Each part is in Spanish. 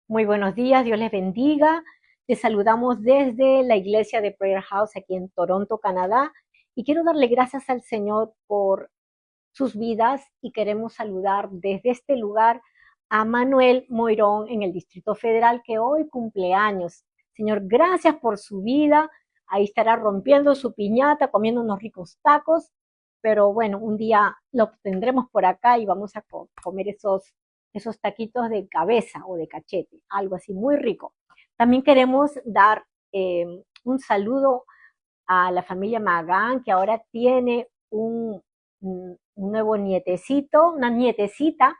Muy buenos días, Dios les bendiga. Te saludamos desde la iglesia de Prayer House aquí en Toronto, Canadá. Y quiero darle gracias al Señor por sus vidas y queremos saludar desde este lugar a Manuel Moirón en el Distrito Federal que hoy cumple años. Señor, gracias por su vida. Ahí estará rompiendo su piñata, comiendo unos ricos tacos, pero bueno, un día lo tendremos por acá y vamos a comer esos taquitos de cabeza o de cachete, algo así muy rico. También queremos dar un saludo a la familia Magán, que ahora tiene un nuevo nietecito, una nietecita.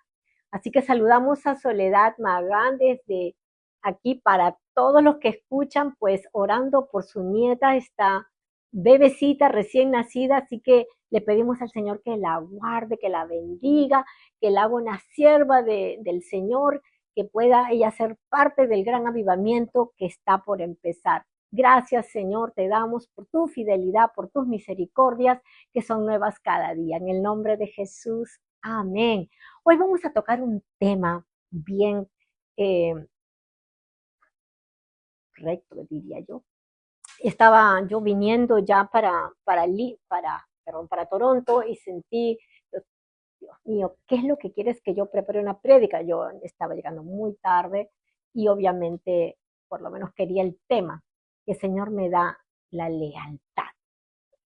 Así que saludamos a Soledad Magán desde aquí para todos los que escuchan, pues orando por su nieta, esta bebecita recién nacida. Así que le pedimos al Señor que la guarde, que la bendiga, que la haga una sierva del Señor, que pueda ella ser parte del gran avivamiento que está por empezar. Gracias, Señor, te damos por tu fidelidad, por tus misericordias, que son nuevas cada día. En el nombre de Jesús, amén. Hoy vamos a tocar un tema bien eh, recto, diría yo. Estaba yo viniendo ya para Toronto y sentí, Dios mío, ¿qué es lo que quieres que yo prepare una prédica? Yo estaba llegando muy tarde y obviamente por lo menos quería el tema. El Señor me da la lealtad.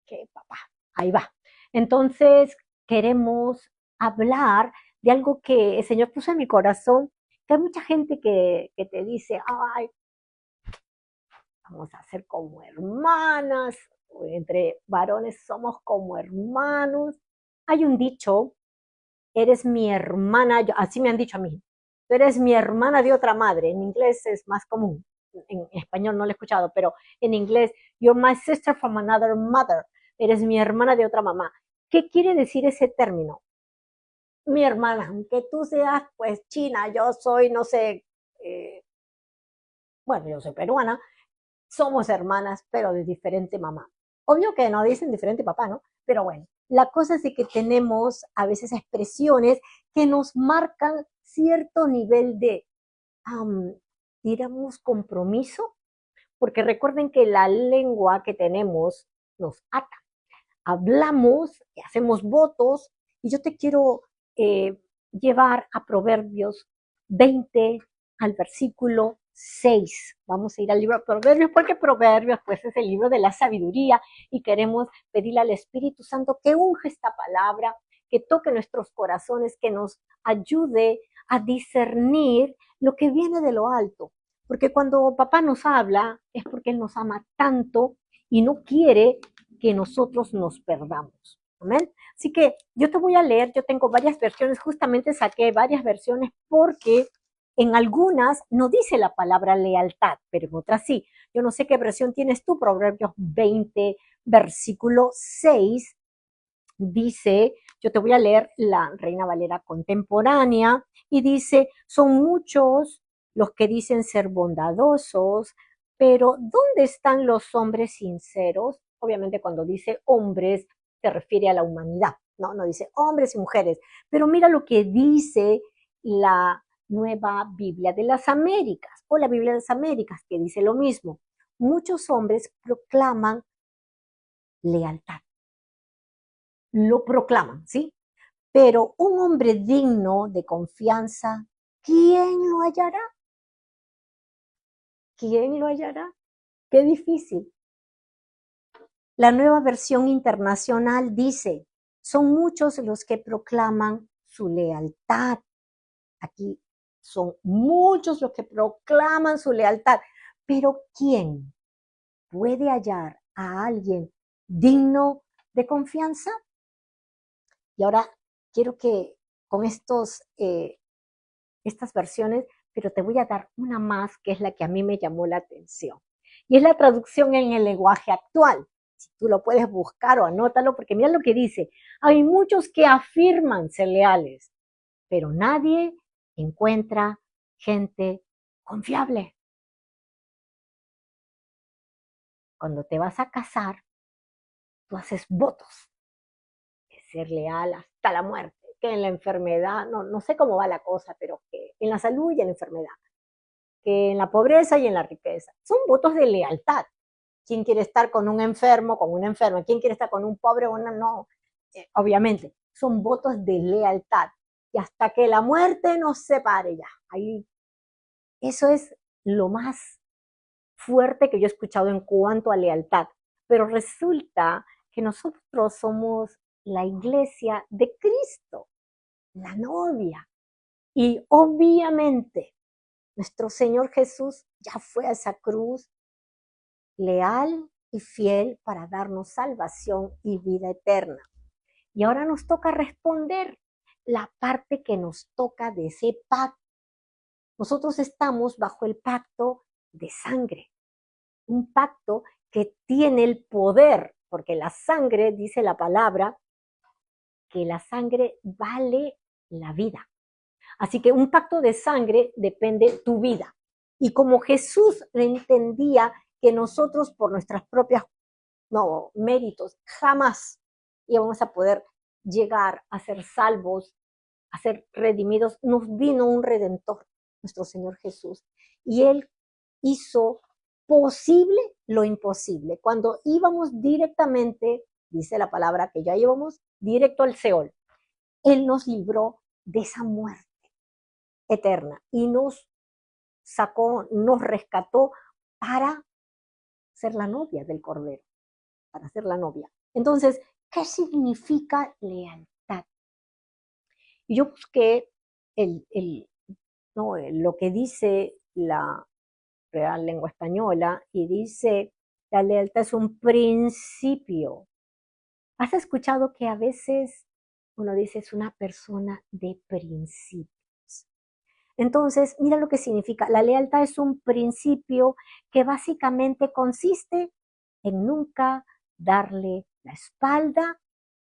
Que papá, ahí va. Entonces, queremos hablar de algo que el Señor puso en mi corazón, que hay mucha gente que te dice, ay, vamos a ser como hermanas, o entre varones somos como hermanos. Hay un dicho, eres mi hermana, así me han dicho a mí, tú eres mi hermana de otra madre, en inglés es más común, en español no lo he escuchado, pero en inglés, you're my sister from another mother, eres mi hermana de otra mamá. ¿Qué quiere decir ese término? Mi hermana, aunque tú seas pues china, yo soy, no sé, bueno, yo soy peruana, somos hermanas, pero de diferente mamá. Obvio que no dicen diferente papá, ¿no? Pero bueno, la cosa es de que tenemos a veces expresiones que nos marcan cierto nivel de, um, digamos, compromiso, porque recuerden que la lengua que tenemos nos ata. Hablamos, hacemos votos, y yo te quiero llevar a Proverbios 20 al versículo 6. Vamos a ir al libro de Proverbios porque Proverbios pues es el libro de la sabiduría y queremos pedirle al Espíritu Santo que unja esta palabra, que toque nuestros corazones, que nos ayude a discernir lo que viene de lo alto. Porque cuando papá nos habla es porque Él nos ama tanto y no quiere que nosotros nos perdamos. Amén. Así que yo te voy a leer, yo tengo varias versiones, justamente saqué varias versiones porque en algunas no dice la palabra lealtad, pero en otras sí. Yo no sé qué versión tienes tú, Proverbios 20, versículo 6, dice, yo te voy a leer la Reina Valera contemporánea, y dice, son muchos los que dicen ser bondadosos, pero ¿dónde están los hombres sinceros? Obviamente cuando dice hombres se refiere a la humanidad, no, no dice hombres y mujeres, pero mira lo que dice la Nueva Biblia de las Américas o la Biblia de las Américas, que dice lo mismo. Muchos hombres proclaman lealtad, lo proclaman, ¿sí? Pero un hombre digno de confianza, ¿quién lo hallará? ¿Quién lo hallará? Qué difícil. La nueva versión internacional dice, son muchos los que proclaman su lealtad. Aquí son muchos los que proclaman su lealtad. Pero ¿quién puede hallar a alguien digno de confianza? Y ahora quiero que con estas versiones, pero te voy a dar una más que es la que a mí me llamó la atención. Y es la traducción en el lenguaje actual. Si tú lo puedes buscar o anótalo, porque mira lo que dice. Hay muchos que afirman ser leales, pero nadie encuentra gente confiable. Cuando te vas a casar, tú haces votos de ser leal hasta la muerte, que en la enfermedad, no sé cómo va la cosa, pero que en la salud y en la enfermedad. que en la pobreza y en la riqueza. Son votos de lealtad. ¿Quién quiere estar con un enfermo, con una enferma? ¿Quién quiere estar con un pobre o una no? Obviamente, son votos de lealtad. Y hasta que la muerte nos separe ya. Ahí, eso es lo más fuerte que yo he escuchado en cuanto a lealtad. Pero resulta que nosotros somos la iglesia de Cristo, la novia. Y obviamente nuestro Señor Jesús ya fue a esa cruz leal y fiel para darnos salvación y vida eterna. Y ahora nos toca responder la parte que nos toca de ese pacto. Nosotros estamos bajo el pacto de sangre, un pacto que tiene el poder, porque la sangre, dice la palabra, que la sangre vale la vida. Así que un pacto de sangre depende tu vida. Y como Jesús entendía que nosotros por nuestras propias méritos jamás íbamos a poder llegar a ser salvos, a ser redimidos, nos vino un redentor, nuestro Señor Jesús. Y Él hizo posible lo imposible. Cuando íbamos directamente, dice la palabra que ya íbamos directo al Seol, Él nos libró de esa muerte eterna y nos sacó, nos rescató para ser la novia del Cordero, para ser la novia. Entonces, ¿qué significa lealtad? Yo busqué lo que dice la Real Lengua Española y dice, la lealtad es un principio. ¿Has escuchado que a veces uno dice es una persona de principios? Entonces, mira lo que significa. La lealtad es un principio que básicamente consiste en nunca darle la espalda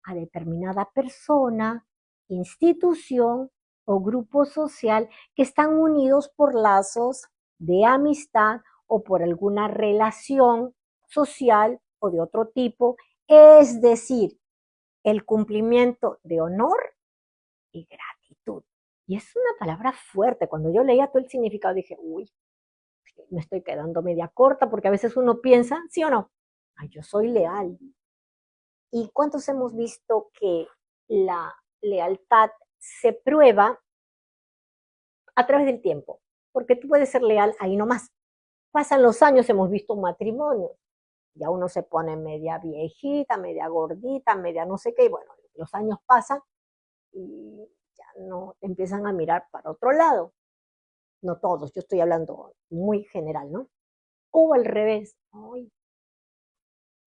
a determinada persona, institución o grupo social que están unidos por lazos de amistad o por alguna relación social o de otro tipo, es decir, el cumplimiento de honor y gratitud. Y es una palabra fuerte. Cuando yo leía todo el significado dije, uy, me estoy quedando media corta porque a veces uno piensa, ¿sí o no? Ay, yo soy leal. ¿Y cuántos hemos visto que la lealtad se prueba a través del tiempo? Porque tú puedes ser leal ahí nomás. Pasan los años, hemos visto matrimonios. Ya uno se pone media viejita, media gordita, media no sé qué, y bueno, los años pasan y ya no empiezan a mirar para otro lado. No todos, yo estoy hablando muy general, ¿no? O al revés, ay,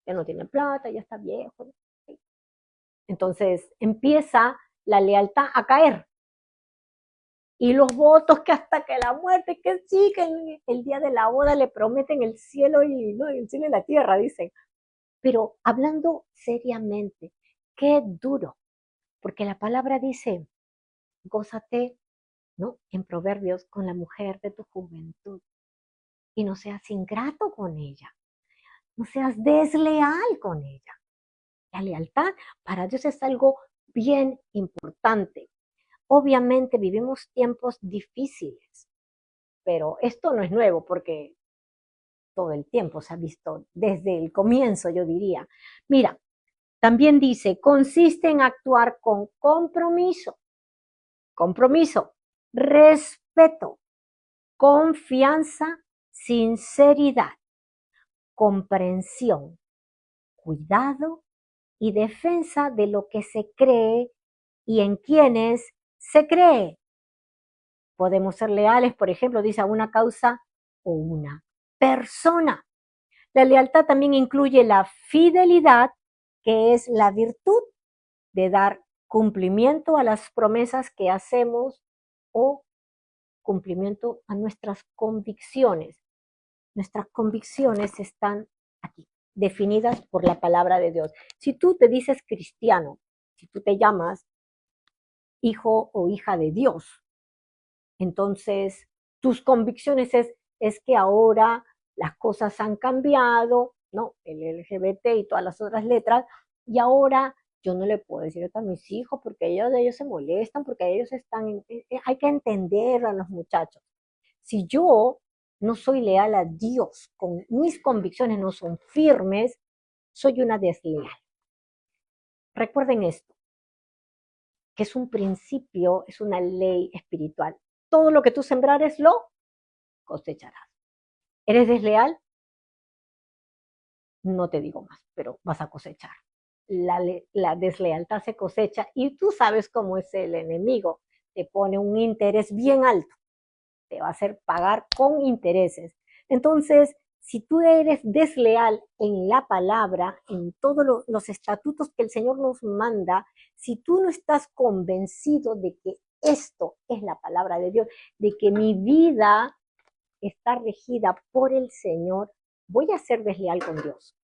ya no tiene plata, ya está viejo. Entonces empieza la lealtad a caer. Y los votos que hasta que la muerte, que sí, que el día de la boda le prometen el cielo y no, el cielo y la tierra, dicen. Pero hablando seriamente, qué duro, porque la palabra dice, gózate, ¿no? En Proverbios, con la mujer de tu juventud y no seas ingrato con ella, no seas desleal con ella. La lealtad para Dios es algo bien importante. Obviamente vivimos tiempos difíciles, pero esto no es nuevo porque todo el tiempo se ha visto desde el comienzo, yo diría. Mira, también dice, consiste en actuar con compromiso, respeto, confianza, sinceridad, comprensión, cuidado y defensa de lo que se cree y en quienes se cree. Podemos ser leales, por ejemplo, dice a una causa o una persona. La lealtad también incluye la fidelidad, que es la virtud de dar cumplimiento a las promesas que hacemos o cumplimiento a nuestras convicciones. Nuestras convicciones están aquí, definidas por la palabra de Dios. Si tú te dices cristiano, si tú te llamas hijo o hija de Dios, entonces tus convicciones es que ahora las cosas han cambiado, ¿no? El LGBT y todas las otras letras, y ahora yo no le puedo decir esto a mis hijos porque ellos se molestan, porque ellos están, hay que entender a los muchachos. Si yo no soy leal a Dios, con mis convicciones no son firmes, soy una desleal. Recuerden esto, que es un principio, es una ley espiritual. Todo lo que tú sembrares lo cosecharás. ¿Eres desleal? No te digo más, pero vas a cosechar. La deslealtad se cosecha y tú sabes cómo es el enemigo. Te pone un interés bien alto, te va a hacer pagar con intereses. Entonces, si tú eres desleal en la palabra, en todos los estatutos que el Señor nos manda, si tú no estás convencido de que esto es la palabra de Dios, de que mi vida está regida por el Señor, voy a ser desleal con Dios.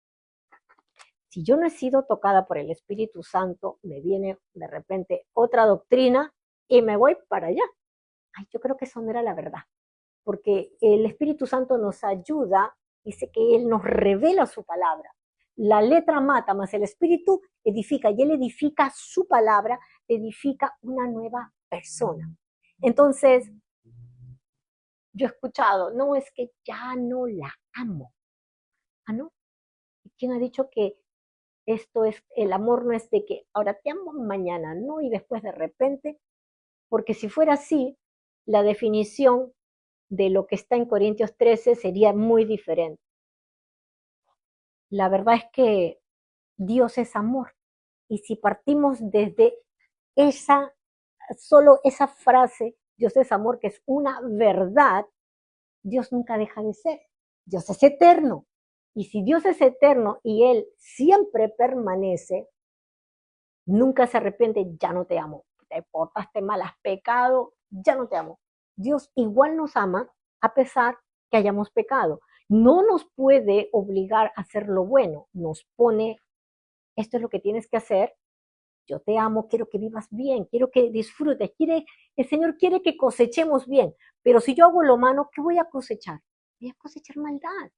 Si yo no he sido tocada por el Espíritu Santo, me viene de repente otra doctrina y me voy para allá. Ay, yo creo que eso no era la verdad, porque el Espíritu Santo nos ayuda, dice que Él nos revela su palabra. La letra mata, más el Espíritu edifica, y Él edifica su palabra, edifica una nueva persona. Entonces, yo he escuchado, no, es que ya no la amo. Ah, no. ¿Quién ha dicho que esto es, el amor no es de que ahora te amo, mañana no, y después de repente? Porque si fuera así, la definición de lo que está en Corintios 13 sería muy diferente. La verdad es que Dios es amor. Y si partimos desde esa, solo esa frase, Dios es amor, que es una verdad, Dios nunca deja de ser. Dios es eterno. Y si Dios es eterno y Él siempre permanece, nunca se arrepiente, ya no te amo. Te portaste mal, has pecado, ya no te amo. Dios igual nos ama a pesar que hayamos pecado. No nos puede obligar a hacer lo bueno, nos pone, esto es lo que tienes que hacer, yo te amo, quiero que vivas bien, quiero que disfrutes, el Señor quiere que cosechemos bien, pero si yo hago lo malo, ¿qué voy a cosechar? Voy a cosechar maldad.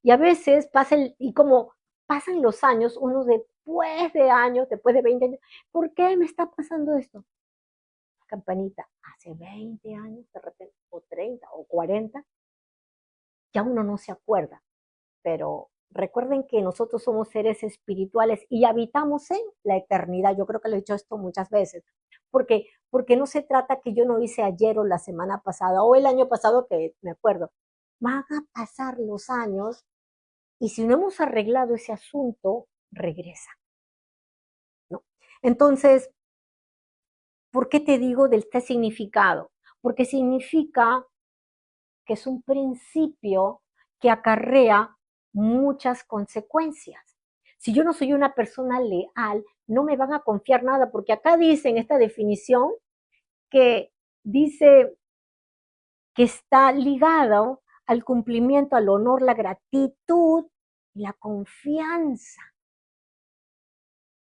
Y a veces y como pasan los años, uno después de años, después de 20 años, ¿por qué me está pasando esto? Campanita, hace 20 años de repente, o 30 o 40, ya uno no se acuerda, pero recuerden que nosotros somos seres espirituales y habitamos en la eternidad. Yo creo que lo he dicho esto muchas veces, porque no se trata que yo no hice ayer o la semana pasada o el año pasado, que me acuerdo. Van a pasar los años y si no hemos arreglado ese asunto, regresa, ¿no? Entonces, ¿por qué te digo de este significado? Porque significa que es un principio que acarrea muchas consecuencias. Si yo no soy una persona leal, no me van a confiar nada, porque acá dice en esta definición que dice que está ligado al cumplimiento, al honor, la gratitud y la confianza.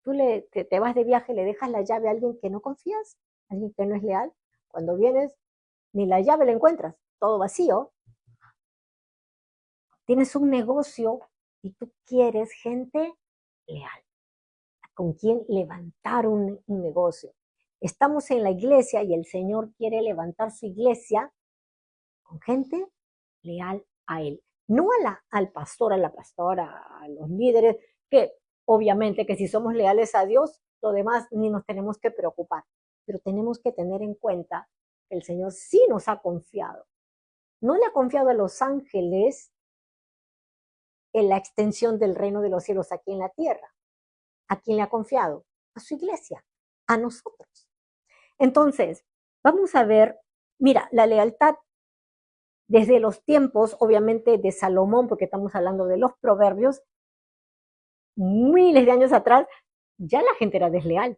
Tú te vas de viaje, le dejas la llave a alguien que no confías, a alguien que no es leal. Cuando vienes, ni la llave la encuentras, todo vacío. Tienes un negocio y tú quieres gente leal, con quien levantar un negocio. Estamos en la iglesia y el Señor quiere levantar su iglesia con gente leal a Él. No al pastor, a la pastora, a los líderes, que obviamente que si somos leales a Dios, lo demás ni nos tenemos que preocupar. Pero tenemos que tener en cuenta que el Señor sí nos ha confiado. No le ha confiado a los ángeles en la extensión del reino de los cielos aquí en la tierra. ¿A quién le ha confiado? A su iglesia, a nosotros. Entonces, vamos a ver, mira, la lealtad desde los tiempos, obviamente, de Salomón, porque estamos hablando de los proverbios, miles de años atrás, ya la gente era desleal.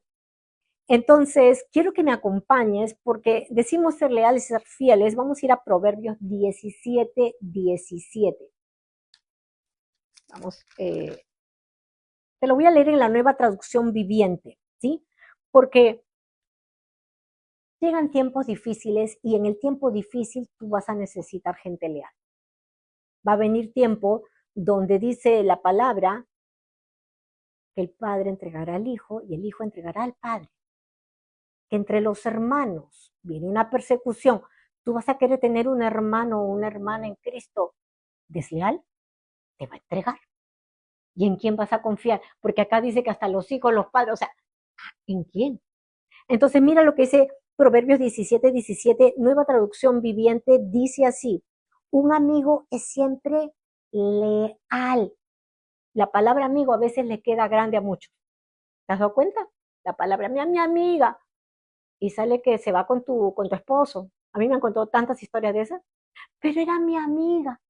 Entonces, quiero que me acompañes porque decimos ser leales y ser fieles. Vamos a ir a Proverbios 17, 17. Vamos, te lo voy a leer en la Nueva Traducción Viviente, ¿sí? Porque llegan tiempos difíciles y en el tiempo difícil tú vas a necesitar gente leal. Va a venir tiempo donde dice la palabra que el padre entregará al hijo y el hijo entregará al padre. Que entre los hermanos viene una persecución. ¿Tú vas a querer tener un hermano o una hermana en Cristo desleal? Te va a entregar. ¿Y en quién vas a confiar? Porque acá dice que hasta los hijos, los padres, o sea, ¿en quién? Entonces mira lo que dice Proverbios 17:17, nueva traducción viviente, dice así, un amigo es siempre leal. La palabra amigo a veces le queda grande a muchos. ¿Te has dado cuenta? La palabra mi amiga. Y sale que se va con tu esposo. A mí me han contado tantas historias de esas, pero era mi amiga.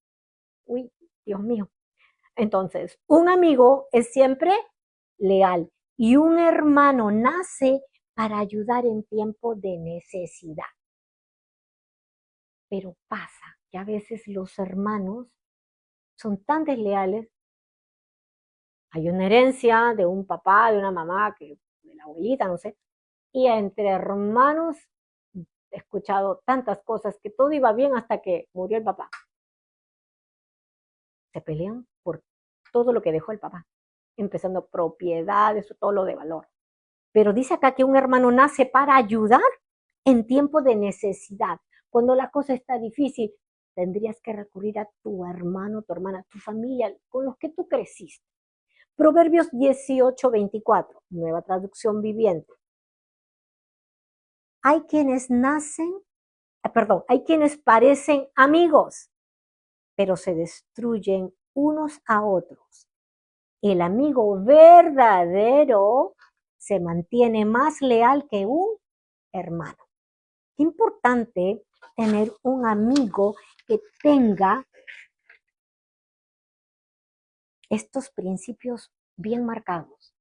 Uy, Dios mío. Entonces, un amigo es siempre leal y un hermano nace para ayudar en tiempo de necesidad. Pero pasa que a veces los hermanos son tan desleales. Hay una herencia de un papá, de una mamá, de la abuelita, no sé, y entre hermanos he escuchado tantas cosas que todo iba bien hasta que murió el papá. Se pelean por todo lo que dejó el papá, empezando propiedades, todo lo de valor. Pero dice acá que un hermano nace para ayudar en tiempo de necesidad. Cuando la cosa está difícil, tendrías que recurrir a tu hermano, tu hermana, tu familia, con los que tú creciste. Proverbios 18:24, nueva traducción viviente. Hay quienes hay quienes parecen amigos, pero se destruyen unos a otros. El amigo verdadero se mantiene más leal que un hermano. Qué importante tener un amigo que tenga estos principios bien marcados,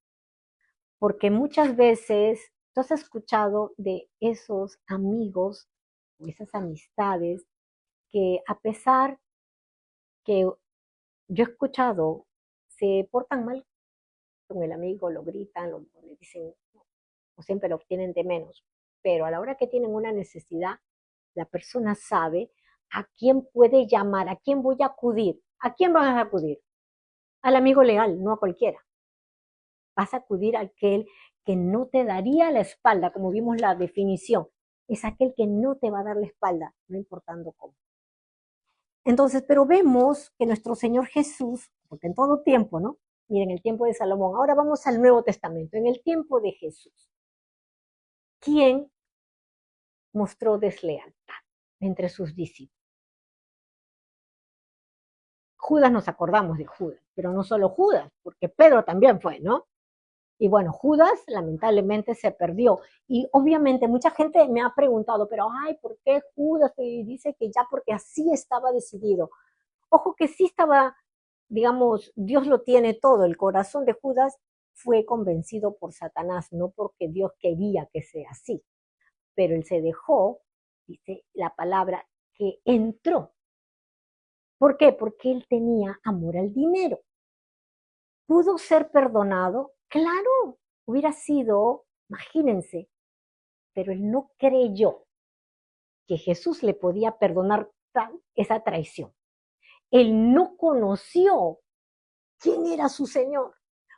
porque muchas veces tú has escuchado de esos amigos o esas amistades que a pesar que yo he escuchado se portan mal con el amigo, lo gritan, le dicen, o siempre lo obtienen de menos, pero a la hora que tienen una necesidad, la persona sabe a quién puede llamar, a quién voy a acudir, a quién vas a acudir, al amigo leal, no a cualquiera. Vas a acudir a aquel que no te daría la espalda, como vimos la definición, es aquel que no te va a dar la espalda, no importando cómo. Entonces, pero vemos que nuestro Señor Jesús, porque en todo tiempo, ¿no? Miren, el tiempo de Salomón, ahora vamos al Nuevo Testamento, en el tiempo de Jesús, ¿quién mostró deslealtad entre sus discípulos? Judas, nos acordamos de Judas, pero no solo Judas, porque Pedro también fue, ¿no? Y bueno, Judas lamentablemente se perdió. Y obviamente mucha gente me ha preguntado, pero ay, ¿por qué Judas? Y dice que ya porque así estaba decidido. Ojo que sí estaba, digamos, Dios lo tiene todo. El corazón de Judas fue convencido por Satanás, no porque Dios quería que sea así. Pero él se dejó, dice la palabra, que entró. ¿Por qué? Porque él tenía amor al dinero. ¿Pudo ser perdonado? Claro, hubiera sido, imagínense, pero él no creyó que Jesús le podía perdonar esa traición. Él no conoció quién era su Señor,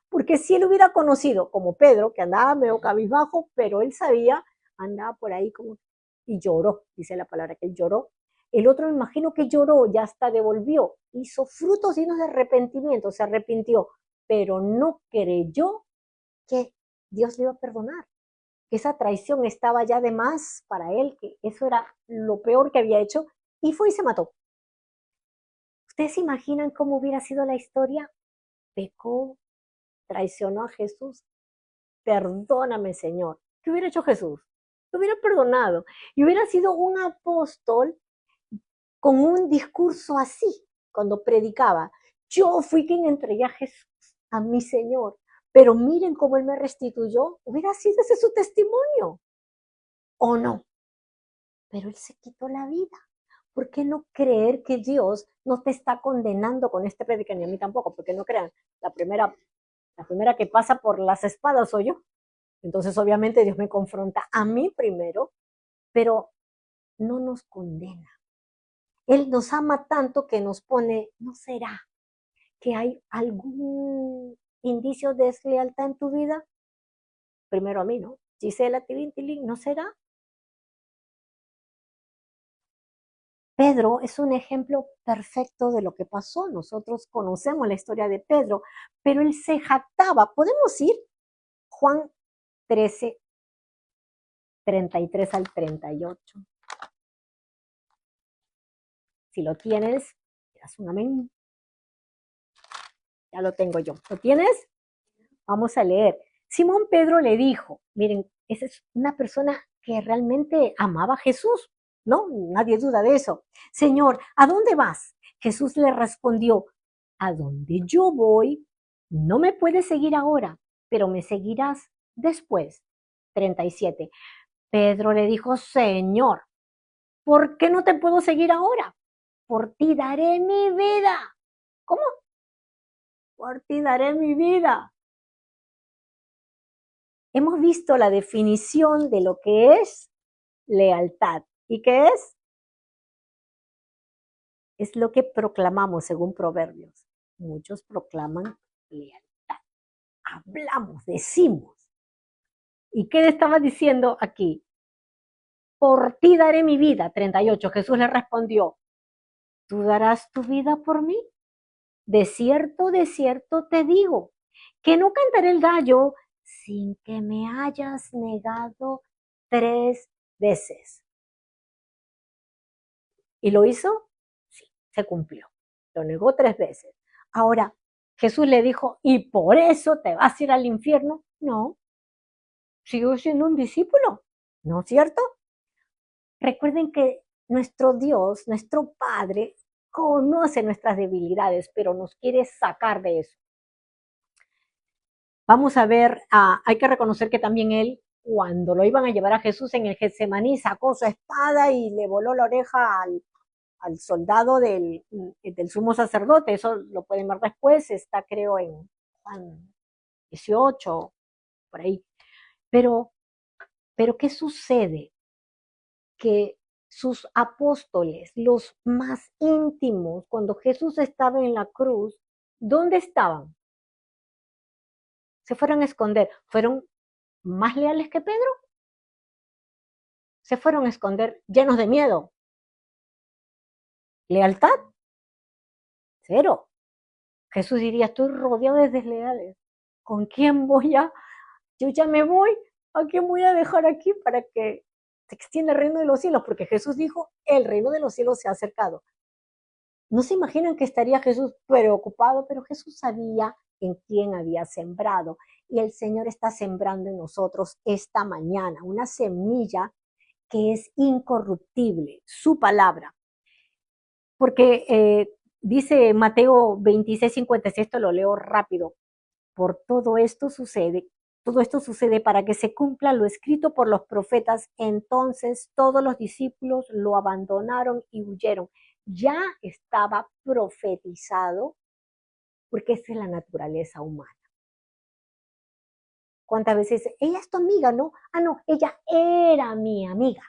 porque si él hubiera conocido, como Pedro, que andaba medio cabizbajo, pero él sabía, andaba por ahí como, y lloró, dice la palabra que él lloró. El otro me imagino que lloró, ya hasta devolvió, hizo frutos llenos de arrepentimiento, se arrepintió, pero no creyó que Dios le iba a perdonar, que esa traición estaba ya de más para él, que eso era lo peor que había hecho, y fue y se mató. ¿Ustedes se imaginan cómo hubiera sido la historia? Pecó, traicionó a Jesús, perdóname, Señor. ¿Qué hubiera hecho Jesús? Lo hubiera perdonado y hubiera sido un apóstol con un discurso así cuando predicaba. Yo fui quien entregué a Jesús, a mi Señor, pero miren cómo Él me restituyó. Hubiera sido ese su testimonio, ¿o no? Pero Él se quitó la vida. ¿Por qué no creer que Dios no te está condenando con este predica? Ni a mí tampoco, porque no crean, la primera que pasa por las espadas soy yo. Entonces, obviamente, Dios me confronta a mí primero, pero no nos condena. Él nos ama tanto que nos pone, ¿no será que hay algún indicio de deslealtad en tu vida? Primero a mí, ¿no? Gisela, tilín, tilín, ¿no será? Pedro es un ejemplo perfecto de lo que pasó. Nosotros conocemos la historia de Pedro, pero él se jactaba. ¿Podemos ir? Juan 13, 33 al 38. Si lo tienes, haz un amén. Ya lo tengo yo. ¿Lo tienes? Vamos a leer. Simón Pedro le dijo, miren, esa es una persona que realmente amaba a Jesús, ¿no? Nadie duda de eso. Señor, ¿a dónde vas? Jesús le respondió, a donde yo voy, no me puedes seguir ahora, pero me seguirás después. 37. Pedro le dijo, Señor, ¿por qué no te puedo seguir ahora? Por ti daré mi vida. ¿Cómo? Por ti daré mi vida. Hemos visto la definición de lo que es lealtad. ¿Y qué es? Es lo que proclamamos según Proverbios. Muchos proclaman lealtad. Hablamos, decimos. ¿Y qué le estaba diciendo aquí? Por ti daré mi vida. 38. Jesús le respondió, ¿tú darás tu vida por mí? De cierto te digo, que no cantaré el gallo sin que me hayas negado 3 veces. ¿Y lo hizo? Sí, se cumplió. Lo negó 3 veces. Ahora, Jesús le dijo, ¿y por eso te vas a ir al infierno? No, sigo siendo un discípulo, ¿no es cierto? Recuerden que nuestro Dios, nuestro Padre, conoce nuestras debilidades, pero nos quiere sacar de eso. Vamos a ver, hay que reconocer que también él, cuando lo iban a llevar a Jesús en el Getsemaní, sacó su espada y le voló la oreja al soldado del sumo sacerdote. Eso lo pueden ver después, está creo en Juan 18, por ahí. Pero ¿qué sucede? Que sus apóstoles, los más íntimos, cuando Jesús estaba en la cruz, ¿dónde estaban? Se fueron a esconder. ¿Fueron más leales que Pedro? Se fueron a esconder llenos de miedo. ¿Lealtad? Cero. Jesús diría, estoy rodeado de desleales. ¿Con quién voy a? Yo ya me voy. ¿A quién voy a dejar aquí para que se extienda el reino de los cielos? Porque Jesús dijo, el reino de los cielos se ha acercado. No se imaginan que estaría Jesús preocupado, pero Jesús sabía en quién había sembrado. Y el Señor está sembrando en nosotros esta mañana una semilla que es incorruptible, su palabra. Porque dice Mateo 26:56, esto lo leo rápido, por todo esto sucede para que se cumpla lo escrito por los profetas. Entonces todos los discípulos lo abandonaron y huyeron. Ya estaba profetizado, porque esa es la naturaleza humana. ¿Cuántas veces? Ella es tu amiga, ¿no? Ah, no, ella era mi amiga.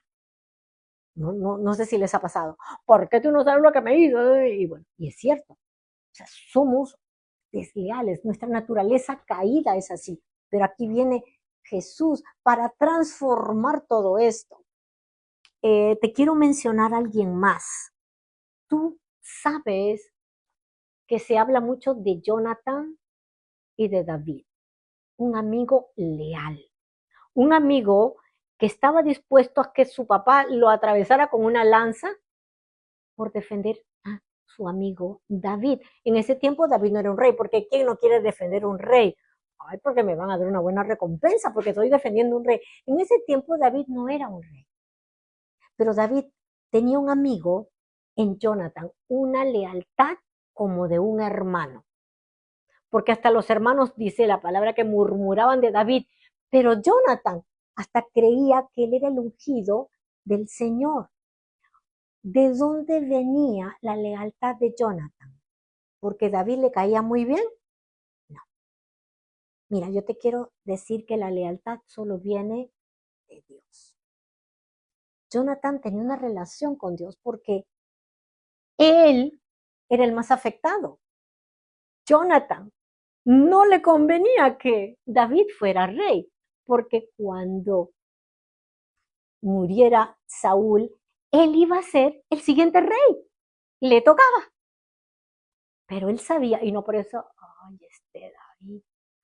No sé si les ha pasado. ¿Por qué tú no sabes lo que me hizo? Y bueno, y es cierto. O sea, somos desleales, nuestra naturaleza caída es así. Pero aquí viene Jesús para transformar todo esto. Te quiero mencionar a alguien más. Tú sabes que se habla mucho de Jonathan y de David, un amigo leal, un amigo que estaba dispuesto a que su papá lo atravesara con una lanza por defender a su amigo David. En ese tiempo David no era un rey, porque ¿quién no quiere defender un rey? Ay, porque me van a dar una buena recompensa, porque estoy defendiendo un rey. En ese tiempo David no era un rey, pero David tenía un amigo en Jonathan, una lealtad como de un hermano, porque hasta los hermanos, dice la palabra, que murmuraban de David, pero Jonathan hasta creía que él era el ungido del Señor. ¿De dónde venía la lealtad de Jonathan? ¿Porque David le caía muy bien? No. Mira, yo te quiero decir que la lealtad solo viene de Dios. Jonathan tenía una relación con Dios porque él era el más afectado. Jonathan no le convenía que David fuera rey, porque cuando muriera Saúl, él iba a ser el siguiente rey, le tocaba. Pero él sabía, y no por eso, ay, David,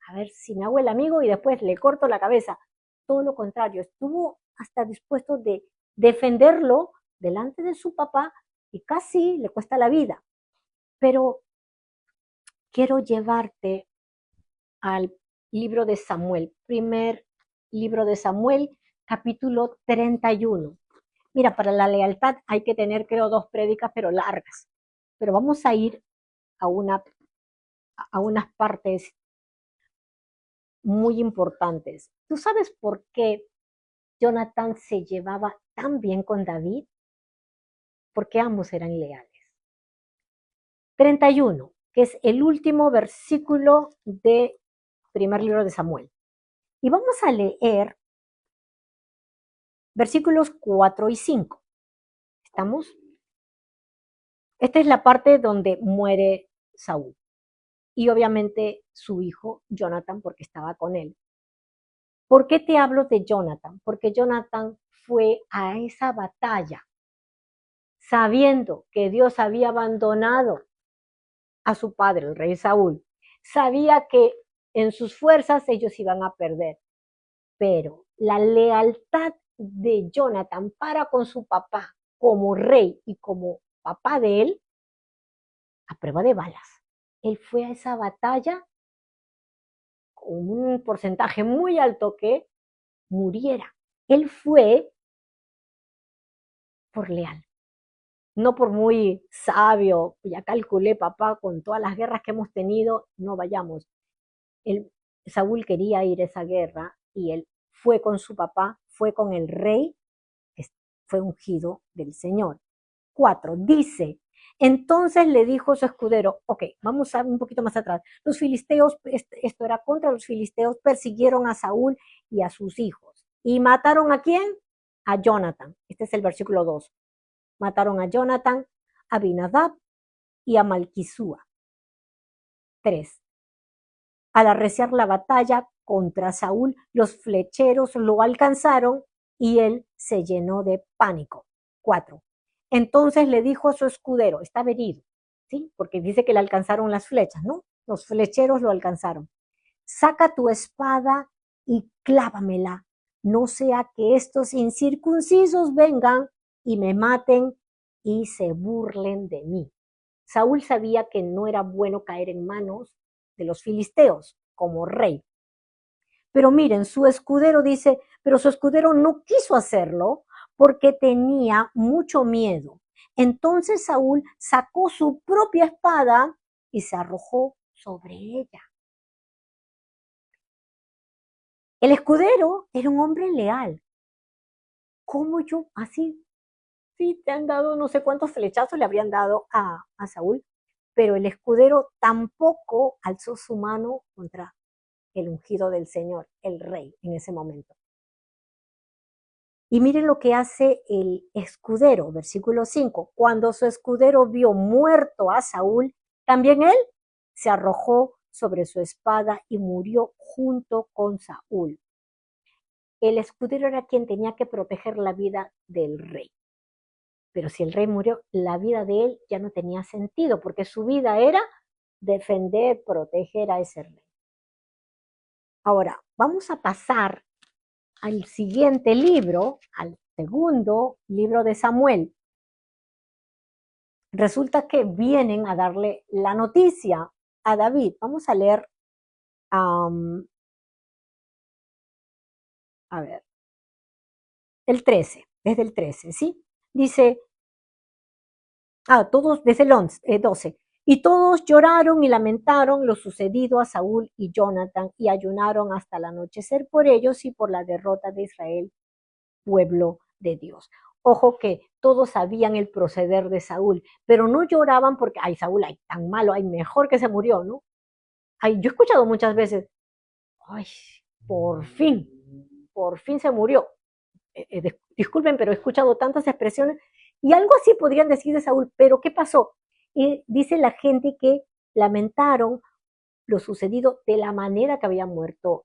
a ver si me hago el amigo y después le corto la cabeza. Todo lo contrario, estuvo hasta dispuesto de defenderlo delante de su papá y casi le cuesta la vida. Pero quiero llevarte al libro de Samuel, primer libro de Samuel, capítulo 31. Mira, para la lealtad hay que tener, creo, 2 prédicas, pero largas. Pero vamos a ir a, a unas partes muy importantes. ¿Tú sabes por qué Jonathan se llevaba tan bien con David? Porque ambos eran leales. 31, que es el último versículo de primer libro de Samuel. Y vamos a leer versículos 4 y 5. ¿Estamos? Esta es la parte donde muere Saúl. Y obviamente su hijo Jonathan, porque estaba con él. ¿Por qué te hablo de Jonathan? Porque Jonathan fue a esa batalla sabiendo que Dios había abandonado a su padre, el rey Saúl. Sabía que en sus fuerzas ellos iban a perder. Pero la lealtad de Jonathan para con su papá como rey y como papá de él, a prueba de balas. Él fue a esa batalla con un porcentaje muy alto que muriera. Él fue por leal, no por muy sabio, ya calculé papá, con todas las guerras que hemos tenido, no vayamos. Él, Saúl quería ir a esa guerra y él fue con su papá, fue con el rey, que fue ungido del Señor. 4, dice, entonces le dijo su escudero, ok, vamos a un poquito más atrás, los filisteos, esto era contra los filisteos, persiguieron a Saúl y a sus hijos. ¿Y mataron a quién? A Jonathan. Este es el versículo 2. Mataron a Jonathan, a Abinadab y a Malquisúa. 3. Al arreciar la batalla contra Saúl, los flecheros lo alcanzaron y él se llenó de pánico. 4. Entonces le dijo a su escudero, estaba herido, ¿sí? Porque dice que le alcanzaron las flechas, ¿no? Los flecheros lo alcanzaron. Saca tu espada y clávamela, no sea que estos incircuncisos vengan y me maten y se burlen de mí. Saúl sabía que no era bueno caer en manos de los filisteos como rey. Pero miren, su escudero dice, pero su escudero no quiso hacerlo porque tenía mucho miedo. Entonces Saúl sacó su propia espada y se arrojó sobre ella. El escudero era un hombre leal. ¿Cómo yo así? Sí, te han dado no sé cuántos flechazos le habrían dado a Saúl, pero el escudero tampoco alzó su mano contra el ungido del Señor, el rey, en ese momento. Y miren lo que hace el escudero, versículo 5. Cuando su escudero vio muerto a Saúl, también él se arrojó sobre su espada y murió junto con Saúl. El escudero era quien tenía que proteger la vida del rey. Pero si el rey murió, la vida de él ya no tenía sentido, porque su vida era defender, proteger a ese rey. Ahora, vamos a pasar al siguiente libro, al segundo libro de Samuel. Resulta que vienen a darle la noticia a David. Vamos a leer, a ver, el 13, desde el 13, ¿sí? Dice, todos, desde el 12. Y todos lloraron y lamentaron lo sucedido a Saúl y Jonathan y ayunaron hasta el anochecer por ellos y por la derrota de Israel, pueblo de Dios. Ojo que todos sabían el proceder de Saúl, pero no lloraban porque, ay, Saúl, ay, tan malo, ay, mejor que se murió, ¿no? Ay, yo he escuchado muchas veces, ay, por fin se murió. Disculpen, pero he escuchado tantas expresiones y algo así podrían decir de Saúl, pero ¿qué pasó? Dice la gente que lamentaron lo sucedido de la manera que había muerto,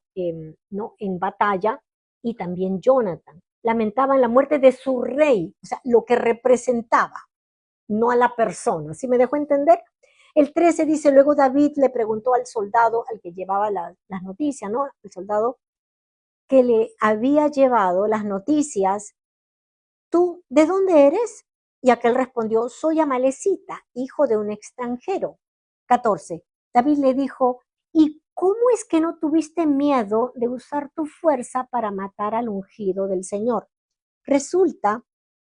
¿no? En batalla, y también Jonathan. lamentaban la muerte de su rey, o sea, lo que representaba, no a la persona. ¿Sí me dejó entender? El 13 dice, luego David le preguntó al soldado, al que llevaba las noticias, ¿no? El soldado que le había llevado las noticias, ¿tú de dónde eres? Y aquel respondió, soy amalecita, hijo de un extranjero. 14. David le dijo, ¿y cómo es que no tuviste miedo de usar tu fuerza para matar al ungido del Señor? Resulta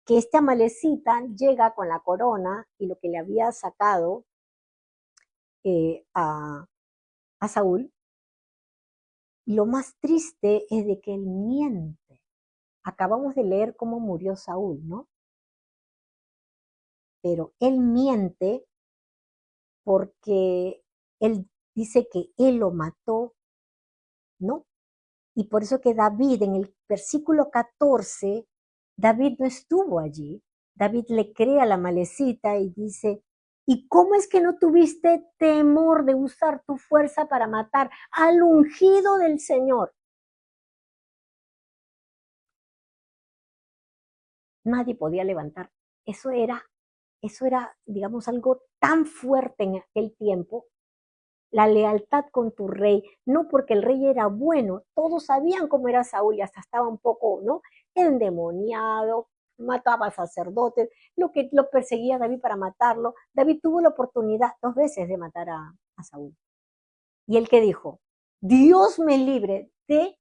que este amalecita llega con la corona y lo que le había sacado eh, a, a Saúl. Y lo más triste es de que él miente. Acabamos de leer cómo murió Saúl, ¿no? Pero él miente porque él dice que él lo mató, ¿no? Y por eso que David, en el versículo 14, David no estuvo allí. David le cree a la malecita y dice, ¿y cómo es que no tuviste temor de usar tu fuerza para matar al ungido del Señor? Nadie podía levantar. Eso era, digamos, algo tan fuerte en aquel tiempo, la lealtad con tu rey, no porque el rey era bueno, todos sabían cómo era Saúl y hasta estaba un poco, ¿no? Endemoniado, mataba a sacerdotes, lo que lo perseguía a David para matarlo. David tuvo la oportunidad 2 veces de matar a Saúl. Y él que dijo, Dios me libre de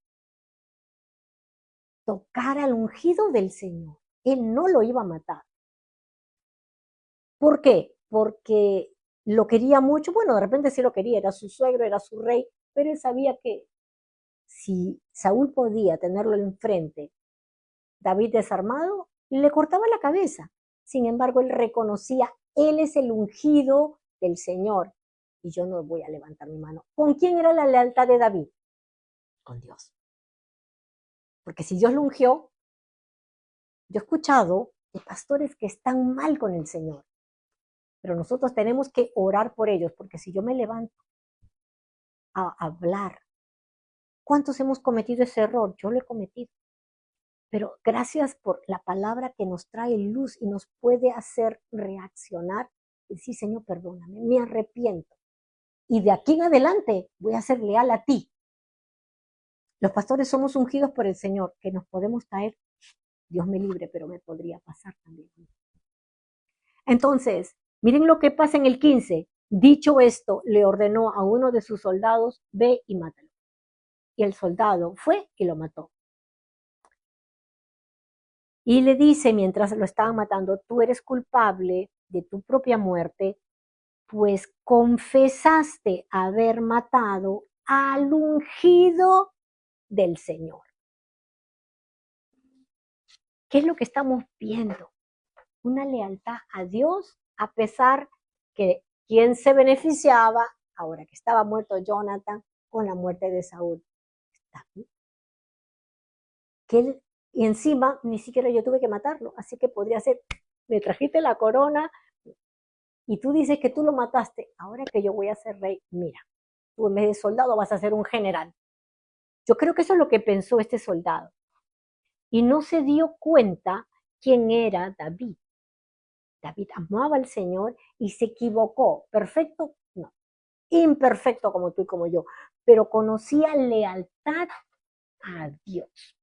tocar al ungido del Señor. Él no lo iba a matar. ¿Por qué? Porque lo quería mucho, bueno, de repente sí lo quería, era su suegro, era su rey, pero él sabía que si Saúl podía tenerlo enfrente, David desarmado, le cortaba la cabeza. Sin embargo, él reconocía, él es el ungido del Señor y yo no voy a levantar mi mano. ¿Con quién era la lealtad de David? Con Dios. Porque si Dios lo ungió, yo he escuchado de pastores que están mal con el Señor, pero nosotros tenemos que orar por ellos, porque si yo me levanto a hablar, ¿cuántos hemos cometido ese error? Yo lo he cometido. Pero gracias por la palabra que nos trae luz y nos puede hacer reaccionar y decir, Señor, perdóname, me arrepiento. Y de aquí en adelante voy a ser leal a ti. Los pastores somos ungidos por el Señor, que nos podemos caer. Dios me libre, pero me podría pasar también. Entonces, miren lo que pasa en el 15. Dicho esto, le ordenó a uno de sus soldados, ve y mátalo. Y el soldado fue y lo mató. Y le dice, mientras lo estaban matando, tú eres culpable de tu propia muerte, pues confesaste haber matado al ungido del Señor. ¿Qué es lo que estamos viendo? Una lealtad a Dios, a pesar que quien se beneficiaba, ahora que estaba muerto Jonathan, con la muerte de Saúl. Que él, y encima ni siquiera yo tuve que matarlo, así que podría ser, me trajiste la corona y tú dices que tú lo mataste, ahora que yo voy a ser rey, mira, tú en vez de soldado vas a ser un general. Yo creo que eso es lo que pensó este soldado. Y no se dio cuenta quién era David. David amaba al Señor y se equivocó. ¿Perfecto? No. Imperfecto como tú y como yo. Pero conocía lealtad a Dios.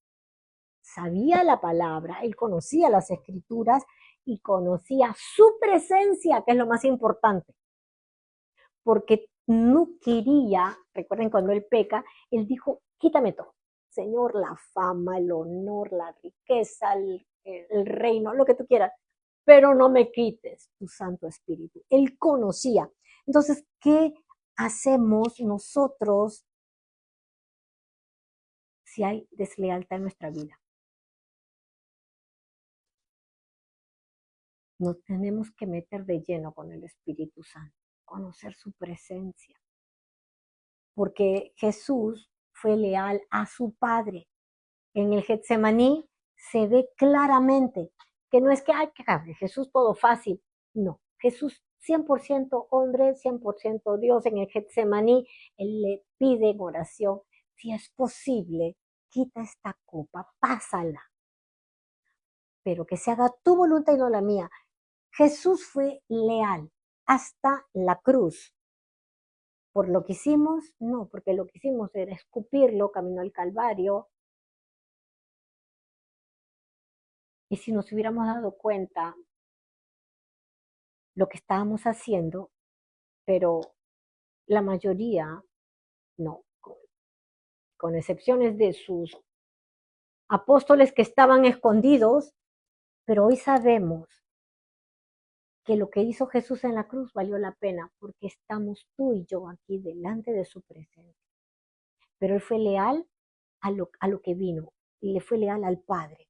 Sabía la palabra, él conocía las escrituras y conocía su presencia, que es lo más importante. Porque no quería, recuerden cuando él peca, él dijo, quítame todo. Señor, la fama, el honor, la riqueza, el reino, lo que tú quieras, pero no me quites tu Santo Espíritu. Él conocía. Entonces, ¿qué hacemos nosotros si hay deslealtad en nuestra vida? Nos tenemos que meter de lleno con el Espíritu Santo, conocer su presencia, porque Jesús fue leal a su Padre. En el Getsemaní se ve claramente que no es que, ay, que Jesús todo fácil. No, Jesús 100% hombre, 100% Dios. En el Getsemaní, él le pide en oración, si es posible, quita esta copa, pásala. pero que se haga tu voluntad y no la mía. Jesús fue leal hasta la cruz. ¿Por lo que hicimos? No, porque lo que hicimos era escupirlo camino al Calvario. Y si nos hubiéramos dado cuenta lo que estábamos haciendo, pero la mayoría no, con excepciones de sus apóstoles que estaban escondidos, pero hoy sabemos que lo que hizo Jesús en la cruz valió la pena porque estamos tú y yo aquí delante de su presencia. Pero Él fue leal a lo que vino y le fue leal al Padre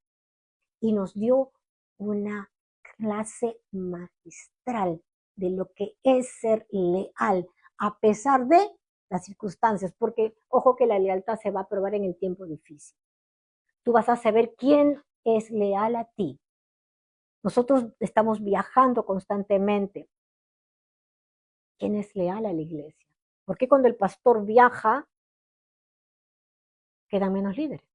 y nos dio una clase magistral de lo que es ser leal a pesar de las circunstancias, porque ojo que la lealtad se va a probar en el tiempo difícil. Tú vas a saber quién es leal a ti. Nosotros estamos viajando constantemente. ¿Quién es leal a la iglesia? ¿Por qué cuando el pastor viaja quedan menos líderes?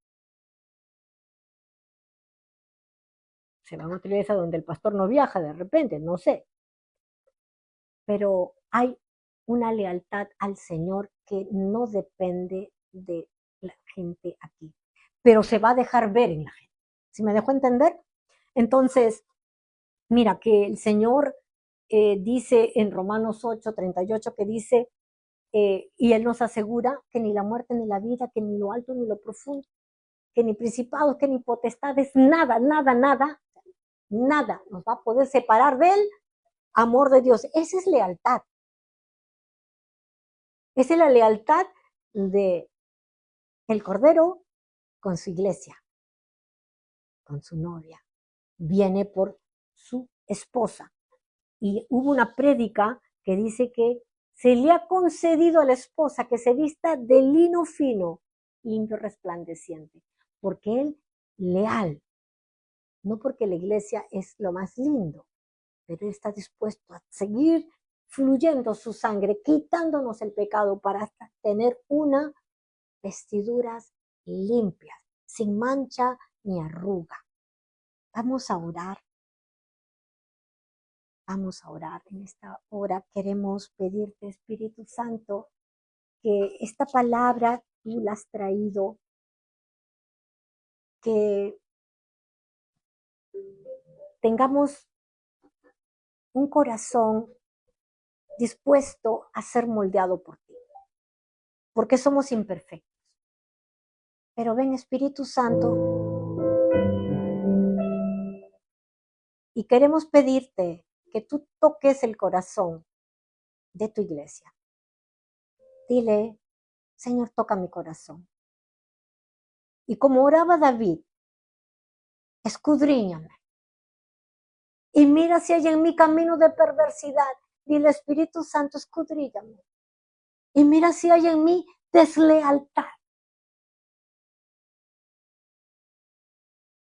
Se van a otra iglesia donde el pastor no viaja de repente, no sé. Pero hay una lealtad al Señor que no depende de la gente aquí, pero se va a dejar ver en la gente. ¿Sí me dejo entender? Entonces, mira que el Señor dice en Romanos 8:38 que dice, y Él nos asegura que ni la muerte ni la vida, que ni lo alto ni lo profundo, que ni principados, que ni potestades, nada, nada, nada, nada nos va a poder separar del amor de Dios. Esa es lealtad. Esa es la lealtad de el Cordero con su iglesia, con su novia. Viene por su esposa. Y hubo una prédica que dice que se le ha concedido a la esposa que se vista de lino fino, limpio, resplandeciente, porque él leal, no porque la iglesia es lo más lindo, pero él está dispuesto a seguir fluyendo su sangre, quitándonos el pecado para tener una vestiduras limpias, sin mancha ni arruga. Vamos a orar. Vamos a orar. En esta hora queremos pedirte, Espíritu Santo, que esta palabra tú la has traído, que tengamos un corazón dispuesto a ser moldeado por ti, porque somos imperfectos. Pero ven, Espíritu Santo, y queremos pedirte que tú toques el corazón de tu iglesia. Dile, Señor, toca mi corazón. Y como oraba David, escudriñame. Y mira si hay en mi camino de perversidad. Dile, Espíritu Santo, escudriñame. Y mira si hay en mí deslealtad.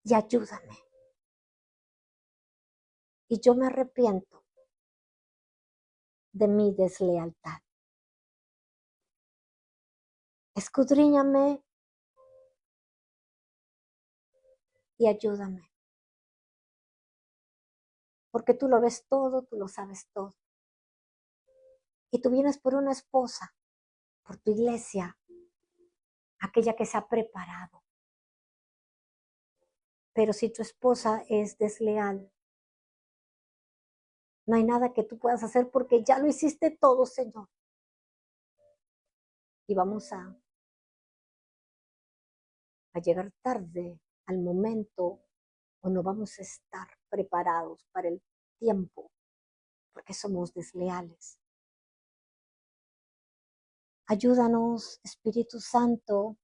Y ayúdame. Y yo me arrepiento de mi deslealtad. Escudriñame y ayúdame. Porque tú lo ves todo, tú lo sabes todo. Y tú vienes por una esposa, por tu iglesia, aquella que se ha preparado. Pero si tu esposa es desleal, no hay nada que tú puedas hacer porque ya lo hiciste todo, Señor. Y vamos a llegar tarde al momento o no vamos a estar preparados para el tiempo porque somos desleales. Ayúdanos, Espíritu Santo,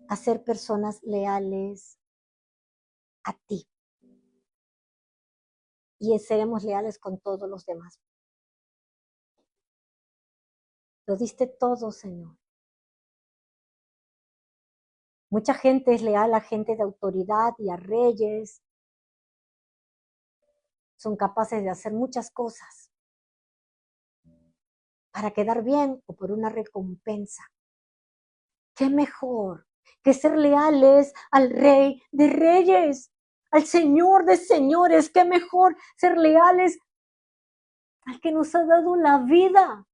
a ser personas leales a ti. Y seremos leales con todos los demás. Lo diste todo, Señor. Mucha gente es leal a gente de autoridad y a reyes. Son capaces de hacer muchas cosas para quedar bien o por una recompensa. ¿Qué mejor que ser leales al Rey de Reyes, al Señor de señores. Qué mejor ser leales al que nos ha dado la vida.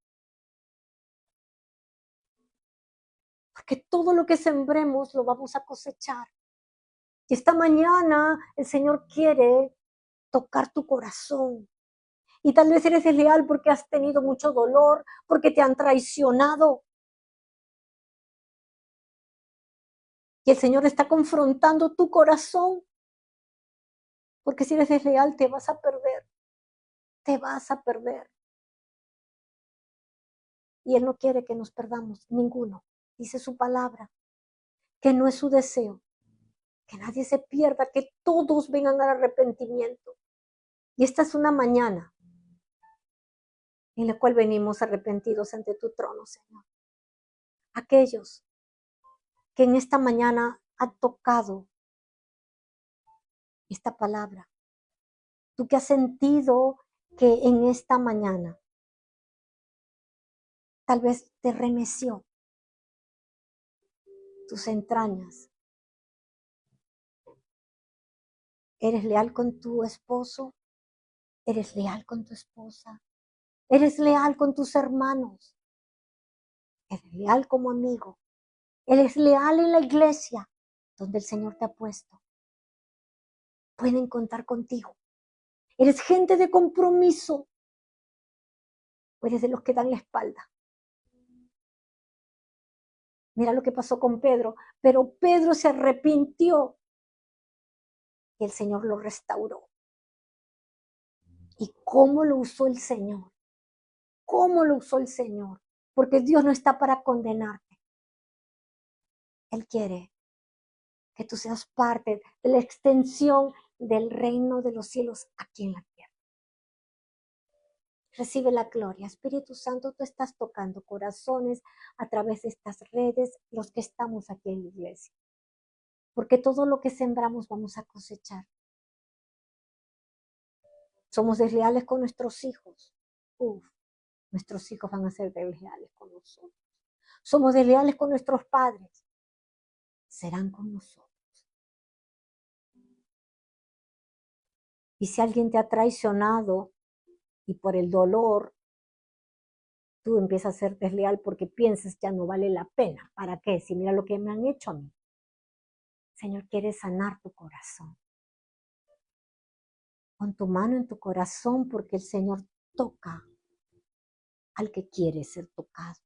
Porque todo lo que sembremos lo vamos a cosechar. Y esta mañana el Señor quiere tocar tu corazón. Y tal vez eres desleal porque has tenido mucho dolor, porque te han traicionado. Y el Señor está confrontando tu corazón. Porque si eres desleal te vas a perder. Te vas a perder. Y Él no quiere que nos perdamos, ninguno. Dice su palabra, que no es su deseo, que nadie se pierda, que todos vengan al arrepentimiento. Y esta es una mañana en la cual venimos arrepentidos ante tu trono, Señor. Aquellos que en esta mañana han tocado esta palabra. Tú que has sentido que en esta mañana tal vez te remeció tus entrañas. ¿Eres leal con tu esposo? ¿Eres leal con tu esposa? ¿Eres leal con tus hermanos? ¿Eres leal como amigo? ¿Eres leal en la iglesia donde el Señor te ha puesto? Pueden contar contigo. ¿Eres gente de compromiso? ¿O eres de los que dan la espalda? Mira lo que pasó con Pedro. Pero Pedro se arrepintió y el Señor lo restauró. ¿Y cómo lo usó el Señor? ¿Cómo lo usó el Señor? Porque Dios no está para condenarte. Él quiere que tú seas parte de la extensión del reino de los cielos aquí en la tierra. Recibe la gloria. Espíritu Santo, tú estás tocando corazones a través de estas redes, los que estamos aquí en la iglesia. Porque todo lo que sembramos vamos a cosechar. Somos desleales con nuestros hijos. Nuestros hijos van a ser desleales con nosotros. Somos desleales con nuestros padres. Serán con nosotros. Y si alguien te ha traicionado y por el dolor tú empiezas a ser desleal porque piensas ya no vale la pena. ¿Para qué? Si mira lo que me han hecho a mí. El Señor quiere sanar tu corazón. Pon tu mano en tu corazón porque el Señor toca al que quiere ser tocado.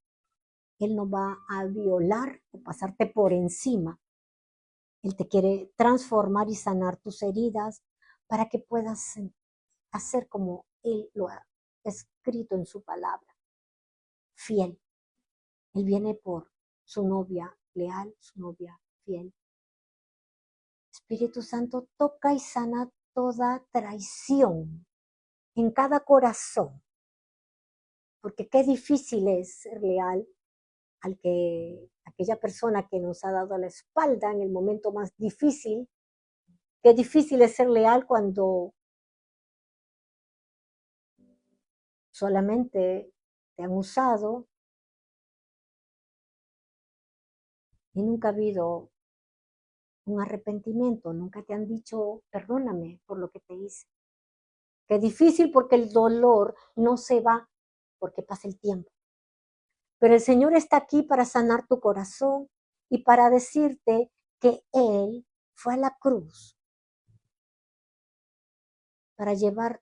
Él no va a violar o pasarte por encima. Él te quiere transformar y sanar tus heridas para que puedas hacer como Él lo ha escrito en su palabra. Fiel. Él viene por su novia leal, su novia fiel. Espíritu Santo, toca y sana toda traición en cada corazón. Porque qué difícil es ser leal aquella persona que nos ha dado la espalda en el momento más difícil. Qué difícil es ser leal cuando solamente te han usado y nunca ha habido un arrepentimiento, nunca te han dicho perdóname por lo que te hice. Qué difícil porque el dolor no se va porque pasa el tiempo. Pero el Señor está aquí para sanar tu corazón y para decirte que Él fue a la cruz para llevar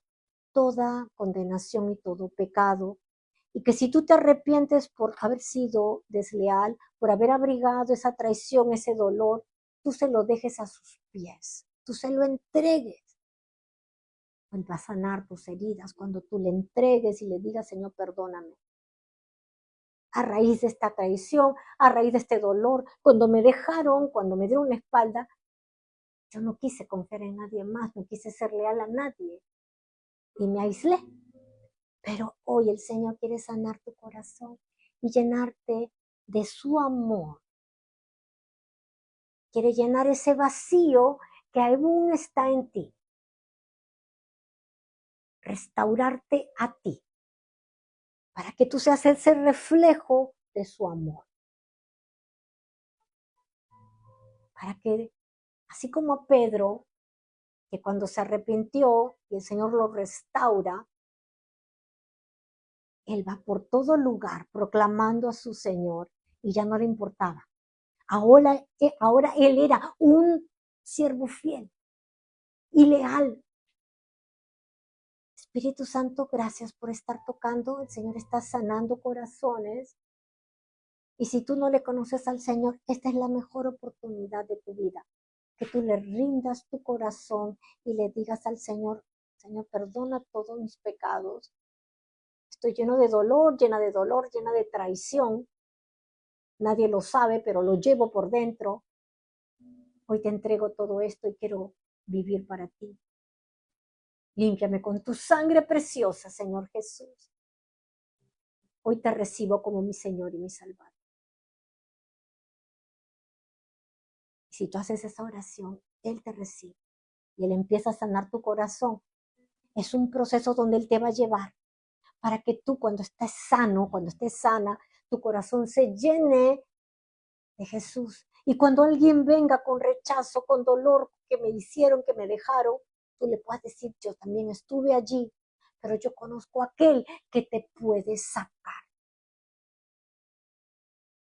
toda condenación y todo pecado. Y que si tú te arrepientes por haber sido desleal, por haber abrigado esa traición, ese dolor, tú se lo dejes a sus pies, tú se lo entregues. Él va a sanar tus heridas cuando tú le entregues y le digas, Señor, perdóname. A raíz de esta traición, a raíz de este dolor, cuando me dejaron, cuando me dieron la espalda, yo no quise confiar en nadie más, no quise ser leal a nadie y me aislé. Pero hoy el Señor quiere sanar tu corazón y llenarte de su amor. Quiere llenar ese vacío que aún está en ti. Restaurarte a ti. Para que tú seas ese reflejo de su amor. Para que, así como a Pedro, que cuando se arrepintió y el Señor lo restaura, él va por todo lugar proclamando a su Señor y ya no le importaba. Ahora él era un siervo fiel y leal. Espíritu Santo, gracias por estar tocando. El Señor está sanando corazones. Y si tú no le conoces al Señor, esta es la mejor oportunidad de tu vida. Que tú le rindas tu corazón y le digas al Señor, Señor, perdona todos mis pecados. Estoy lleno de dolor, llena de traición. Nadie lo sabe, pero lo llevo por dentro. Hoy te entrego todo esto y quiero vivir para ti. Límpiame con tu sangre preciosa, Señor Jesús. Hoy te recibo como mi Señor y mi Salvador. Y si tú haces esa oración, Él te recibe y Él empieza a sanar tu corazón. Es un proceso donde Él te va a llevar para que tú cuando estés sano, cuando estés sana, tu corazón se llene de Jesús. Y cuando alguien venga con rechazo, con dolor, que me hicieron, que me dejaron, tú le puedas decir, yo también estuve allí, pero yo conozco a aquel que te puede sacar,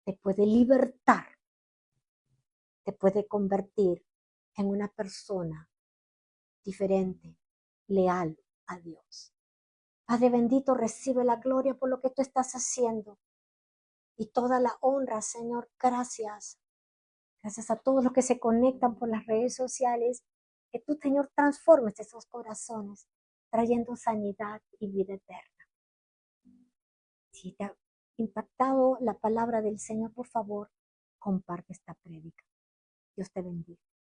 te puede libertar, te puede convertir en una persona diferente, leal a Dios. Padre bendito, recibe la gloria por lo que tú estás haciendo y toda la honra, Señor. Gracias. Gracias a todos los que se conectan por las redes sociales. Que tú, Señor, transformes esos corazones, trayendo sanidad y vida eterna. Si te ha impactado la palabra del Señor, por favor, comparte esta prédica. Dios te bendiga.